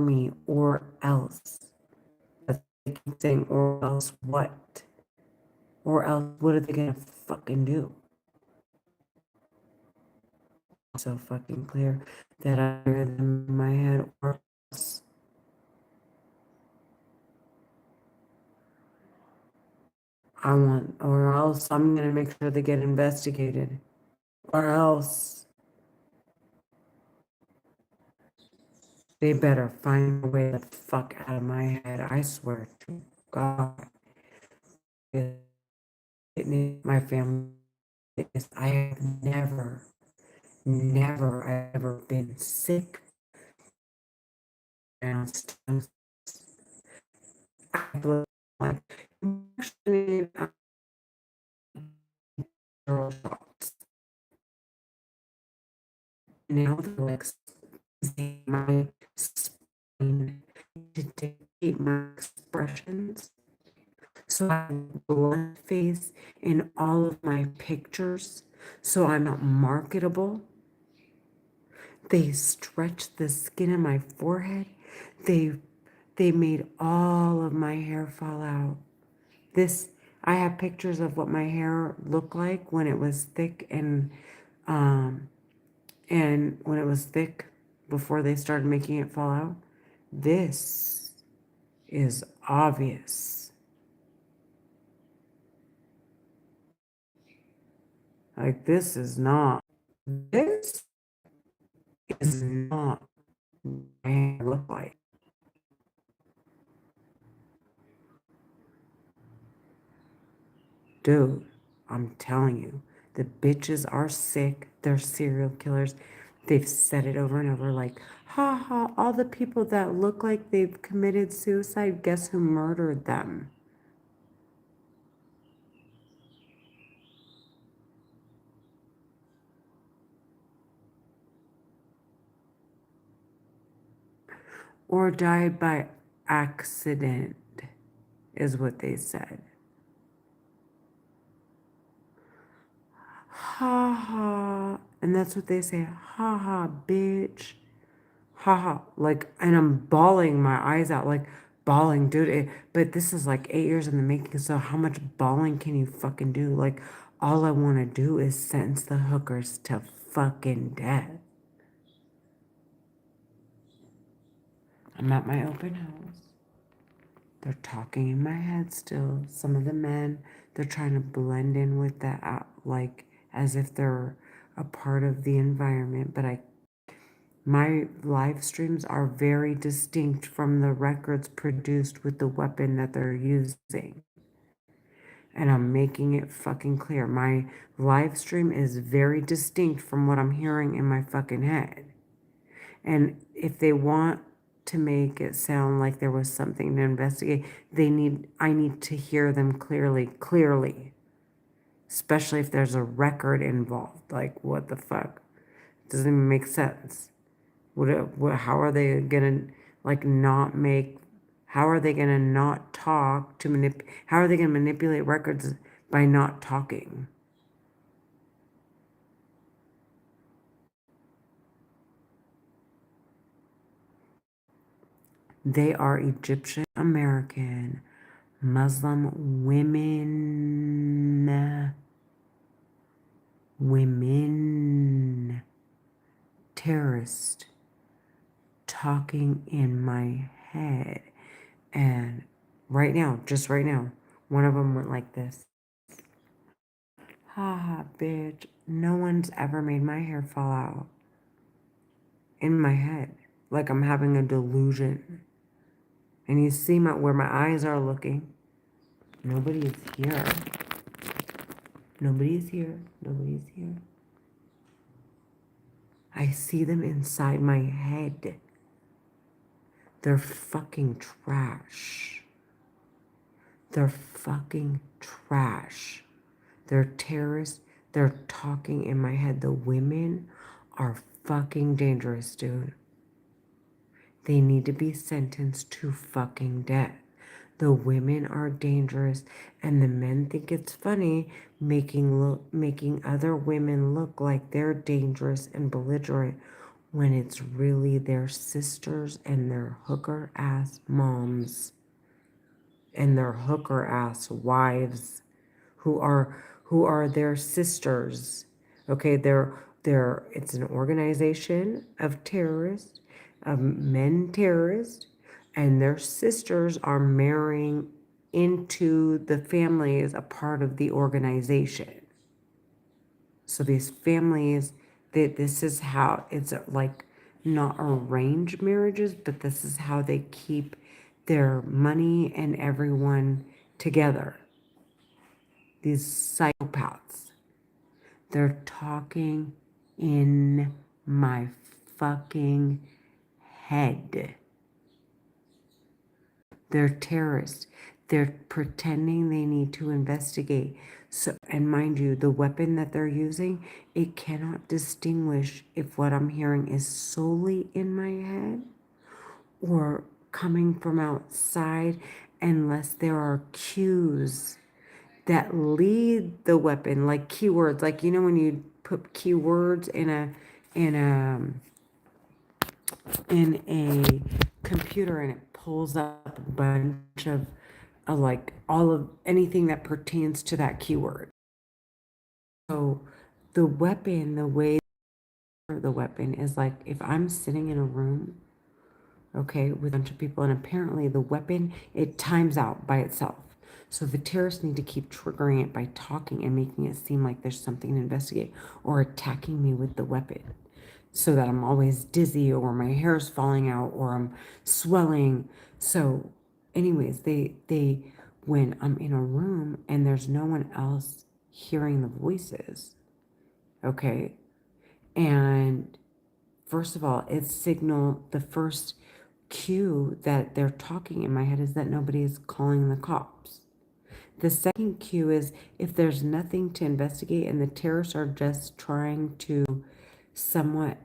me, or else. That's what they keep saying, or else what? Or else what are they gonna fucking do? So fucking clear that I hear them in my head, or else. Or else I'm gonna make sure they get investigated. Or else they better find a way the fuck out of my head. I swear to God. My family, I have never ever been sick. And I feel like actually shots. Now they're like my spine to dictate my expressions. So I have blunt face in all of my pictures, so I'm not marketable. They stretched the skin of my forehead. They they made all of my hair fall out. This I have pictures of what my hair looked like when it was thick um and when it was thick before they started making it fall out. This is obvious. Like this is not. This is not what my hair look like. Dude, I'm telling you, the bitches are sick. They're serial killers. They've said it over and over like, ha ha, all the people that look like they've committed suicide, guess who murdered them? Or died by accident, is what they said. Ha ha. And that's what they say. Ha ha, bitch. Haha, like, and I'm bawling my eyes out, like, bawling, dude. But this is like 8 years in the making, so how much bawling can you fucking do? Like, all I want to do is sentence the hookers to fucking death. I'm at my open house. They're talking in my head still. Some of the men, they're trying to blend in with that, like, as if they're a part of the environment, but my live streams are very distinct from the records produced with the weapon that they're using. And I'm making it fucking clear. My live stream is very distinct from what I'm hearing in my fucking head. And if they want to make it sound like there was something to investigate, I need to hear them clearly. Especially if there's a record involved. Like, what the fuck? Doesn't even make sense. How are they gonna like not make? How are they gonna not talk to How are they gonna manipulate records by not talking? They are Egyptian American Muslim women terrorists talking in my head. And right now, just right now, one of them went like this. Ha ha, bitch. No one's ever made my hair fall out in my head. Like I'm having a delusion. And you see where my eyes are looking. Nobody is here. Nobody is here. Nobody is here. I see them inside my head. They're fucking trash. They're fucking trash. They're terrorists. They're talking in my head. The women are fucking dangerous, dude. They need to be sentenced to fucking death. The women are dangerous, and the men think it's funny making other women look like they're dangerous and belligerent when it's really their sisters and their hooker ass moms and their hooker ass wives who are their sisters. Okay, they're it's an organization of terrorists, of men terrorists, and their sisters are marrying into the family as a part of the organization. So these families, this is how it's like not arranged marriages, but this is how they keep their money and everyone together. These psychopaths, they're talking in my fucking head. They're terrorists. They're pretending they need to investigate. So, and mind you, the weapon that they're using, it cannot distinguish if what I'm hearing is solely in my head or coming from outside unless there are cues that lead the weapon, like keywords, like you know when you put keywords in a in a computer and it pulls up a bunch of like all of anything that pertains to that keyword. So the weapon, the way the weapon is like if I'm sitting in a room, okay, with a bunch of people, and apparently the weapon it times out by itself. So the terrorists need to keep triggering it by talking and making it seem like there's something to investigate or attacking me with the weapon so that I'm always dizzy or my hair's falling out or I'm swelling. So anyways, they when I'm in a room and there's no one else hearing the voices, okay? And first of all, it signaled the first cue that they're talking in my head is that nobody is calling the cops. The second cue is if there's nothing to investigate and the terrorists are just trying to somewhat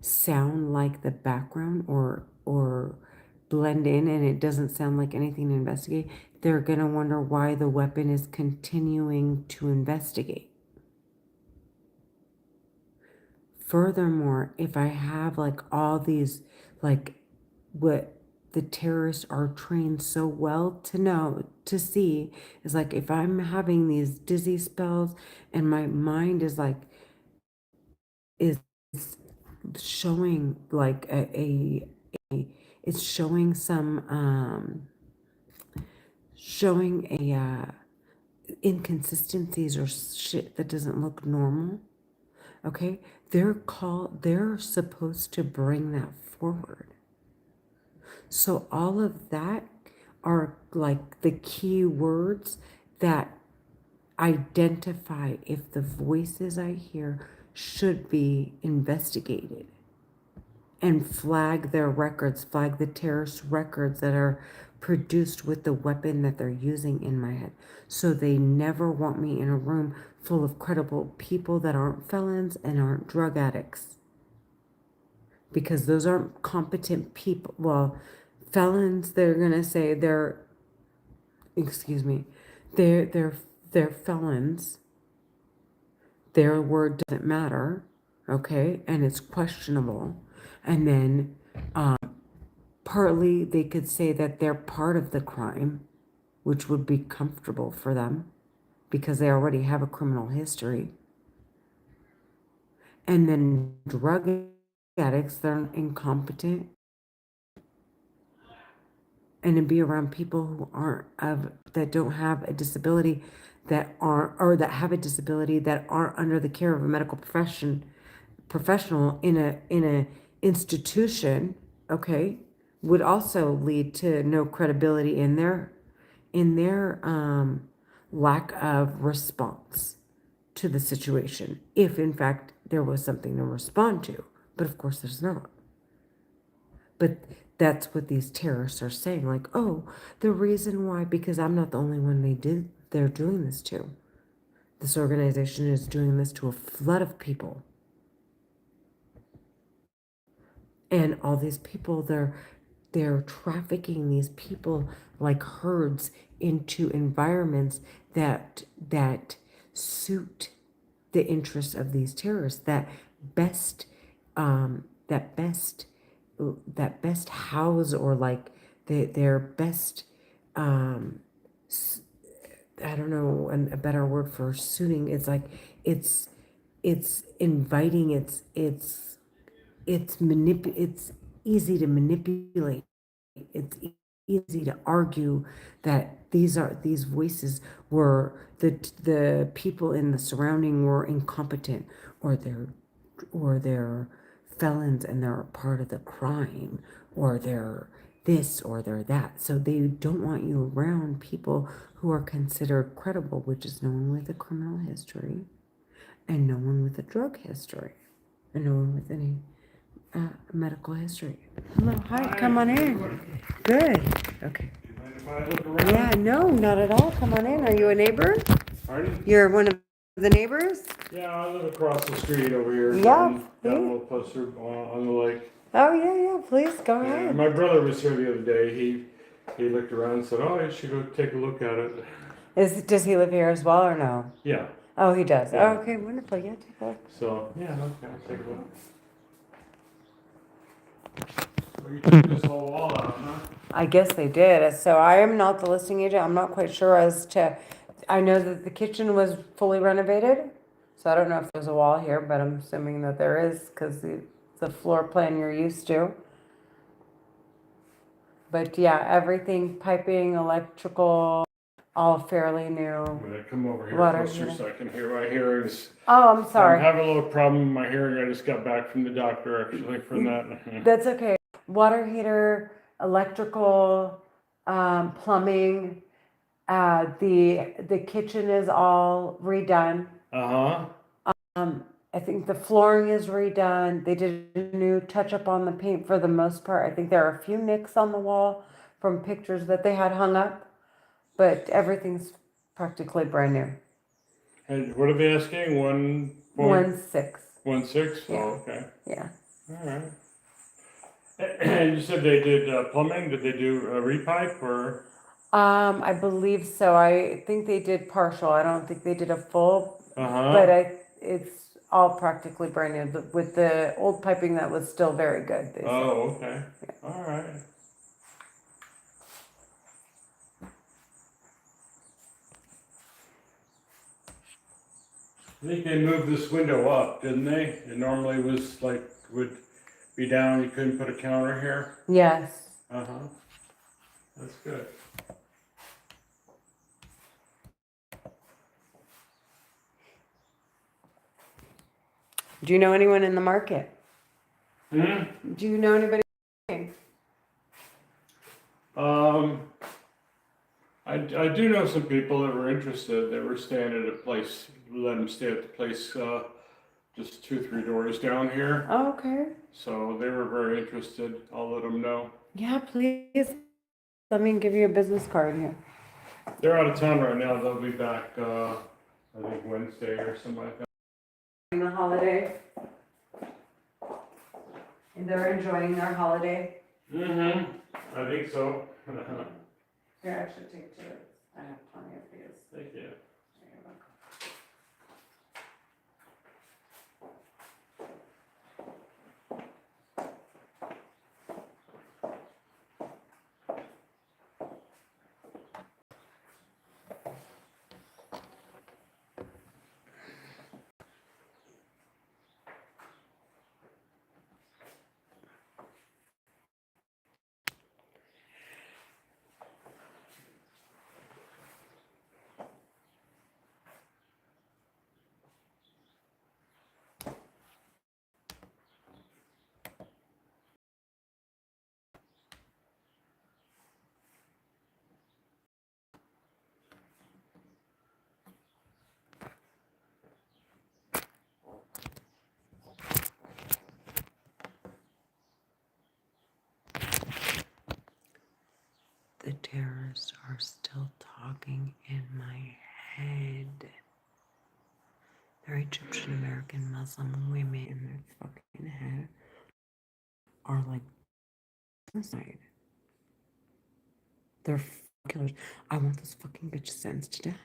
sound like the background or blend in and it doesn't sound like anything to investigate, they're going to wonder why the weapon is continuing to investigate. Furthermore, if I have like all these, like what the terrorists are trained so well to know, to see, is like if I'm having these dizzy spells and my mind is like, is showing like it's showing some, showing inconsistencies or shit that doesn't look normal. Okay, they're supposed to bring that forward. So all of that are like the key words that identify if the voices I hear should be investigated and flag their records, flag the terrorist records that are produced with the weapon that they're using in my head. So they never want me in a room full of credible people that aren't felons and aren't drug addicts. Because those aren't competent people. Well, felons, they're gonna say excuse me, they're felons. Their word doesn't matter, okay, and it's questionable. And then partly they could say that they're part of the crime, which would be comfortable for them because they already have a criminal history. And then drug addicts, they're incompetent. And to be around people who aren't that don't have a disability that aren't or that have a disability that aren't under the care of a medical professional in a institution, okay, would also lead to no credibility in their lack of response to the situation, if in fact there was something to respond to. But of course there's not. But that's what these terrorists are saying, like, oh, the reason why, because I'm not the only one they're doing this to. This organization is doing this to a flood of people. And all these people, they're trafficking these people like herds into environments that suit the interests of these terrorists, that best that best house, or like their best, um I don't know a better word for suiting. It's like it's it's inviting, it's easy to manipulate, it's easy to argue that these voices were the people in the surrounding were incompetent, or they're felons and they're a part of the crime, or they're this or they're that. So they don't want you around people who are considered credible, which is no one with a criminal history, and no one with a drug history, and no one with any medical history. Hello, hi, come on in. Good. Okay. Do you mind if I look around? Yeah, no, not at all. Come on in. Are you a neighbor? Pardon? You're one of the neighbors? Yeah, I live across the street over here. Yeah, Down a please. little closer on the lake. Oh, yeah, please go Yeah, ahead. my brother was here the other day. He looked around and said, "Oh, you should go take a look at it." Does he live here as well or no? Yeah. Oh, he does. Yeah. Oh, okay, wonderful. Yeah, take a look. So yeah, okay, I'll take a look. Well, you took this whole wall out, huh? I guess they did. So I am not the listing agent. I'm not quite sure as to, I know that the kitchen was fully renovated. So I don't know if there's a wall here, but I'm assuming that there is because the floor plan you're used to. But yeah, everything, piping, electrical, all fairly new. I'm gonna come over here Water closer heater. so I can hear my hearing. Oh, I'm I'm sorry. having a little problem with my hearing. I just got back from the doctor actually from that. That's okay. Water heater, electrical, plumbing. The kitchen is all redone. Uh-huh. I think the flooring is redone. They did a new touch up on the paint for the most part. I think there are a few nicks on the wall from pictures that they had hung up, but everything's practically brand new. And what are they asking? 1.6. 1.16? Yeah. Oh, okay. Yeah. All right. And you said they did plumbing. Did they do a repipe or? I believe so. I think they did partial. I don't think they did a full, Uh-huh. but it's all practically brand new. With the old piping that was still very good. They said. Oh, okay. All right. I think they moved this window up, didn't they? It normally was like, would be down. You couldn't put a counter here. Yes. Uh-huh. That's good. Do you know anyone in the market? Hmm? Do you know anybody? Um, I do know some people that were interested. They were staying at a place, let them stay at the place just 2-3 doors down here. Oh, okay. So they were very interested. I'll let them know. Yeah, please. Let me give you a business card here. They're out of town right now. They'll be back, I think Wednesday or something like that. The holiday. And they're enjoying their holiday. Mm-hmm. I think so. Here, actually take two. I have plenty of these. Thank you. The terrorists are still talking in my head. They're Egyptian American Muslim women in their fucking head are like genocide. They're killers. I want those fucking bitches sentenced to death.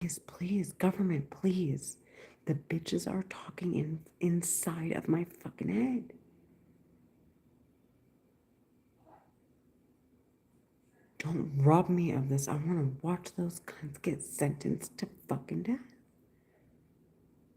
Please, please, government, please. The bitches are talking inside of my fucking head. Don't rob me of this. I want to watch those cunts get sentenced to fucking death.